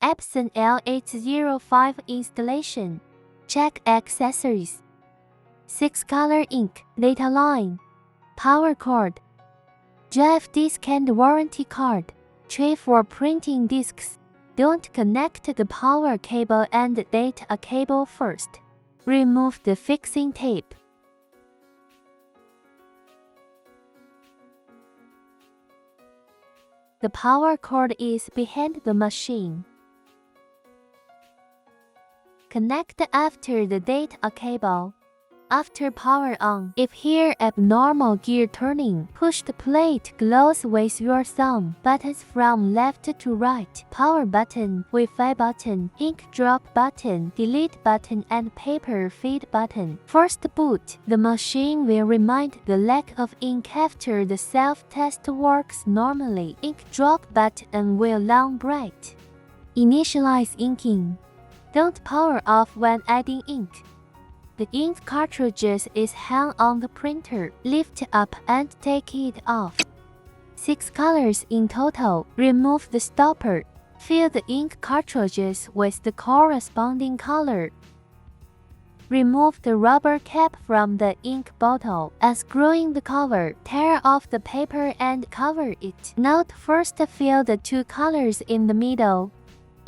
EPSON L805 installation. Check accessories. 6-color ink, data line, power cord, drive disk and warranty card, tray for printing discs. Don't connect the power cable and data cable first. Remove the fixing tape. The power cord is behind the machine. Connect after the data cable. After power on, if hear abnormal gear turning, push the plate close with your thumb. Buttons from left to right. Power button, Wi-Fi button, ink drop button, delete button and paper feed button. First boot. The machine will remind the lack of ink after the self-test works normally. Ink drop button will long bright. Initialize inking. Don't power off when adding ink. The ink cartridge is hung on the printer. Lift up and take it off. 6 colors in total. Remove the stopper. Fill the ink cartridges with the corresponding color. Remove the rubber cap from the ink bottle. Unscrewing the cover, tear off the paper and cover it. Note: first fill the 2 colors in the middle.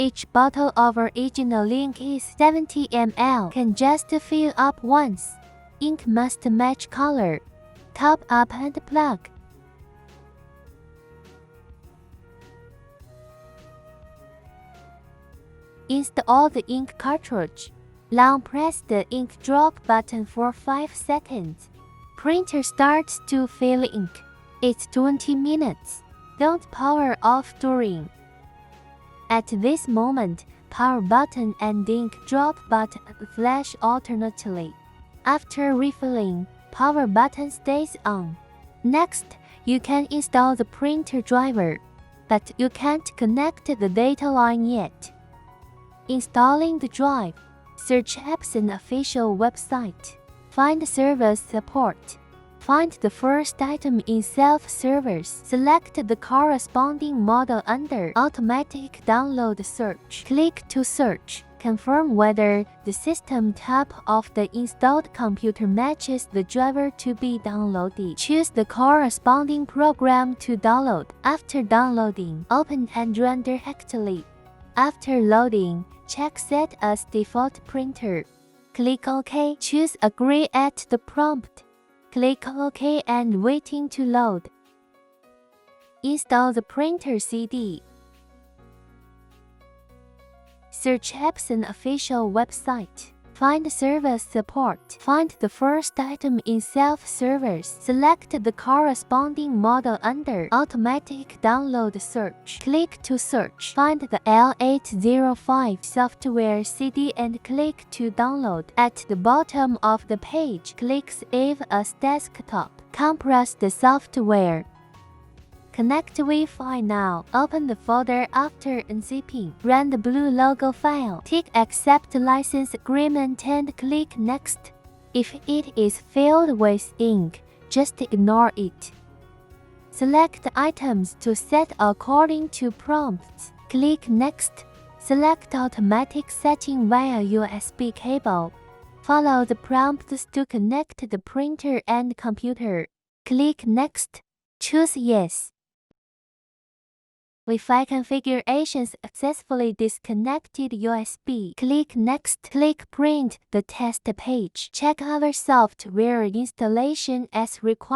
Each bottle of original ink is 70 ml. Can just fill up once. Ink must match color. Top up and plug. Install the ink cartridge. Long press the ink drop button for 5 seconds. Printer starts to fill ink. It's 20 minutes. Don't power off during. At this moment, power button and ink drop button flash alternately. After refilling, power button stays on. Next, you can install the printer driver, but you can't connect the data line yet. Installing the drive. Search EPSON official website. Find service support. Find the first item in self-service. Select the corresponding model under Automatic Download Search. Click to search. Confirm whether the system type of the installed computer matches the driver to be downloaded. Choose the corresponding program to download. After downloading, open and run directly. After loading, check Set as Default Printer. Click OK. Choose Agree at the prompt. Click OK and waiting to load. Install the printer CD. Search EPSON official website. Find service support. Find the first item in self-service. Select the corresponding model under Automatic Download Search. Click to search. Find the L805 software CD and click to download. At the bottom of the page, click Save as Desktop. Compress the software. Connect Wi-Fi now. Open the folder after unzipping. Run the blue logo file. Tick Accept License Agreement and click Next. If it is filled with ink, just ignore it. Select items to set according to prompts. Click Next. Select Automatic Setting via USB cable. Follow the prompts to connect the printer and computer. Click Next. Choose Yes. Wi-Fi configuration successfully disconnected USB. Click Next. Click Print the test page. Check our software installation as required.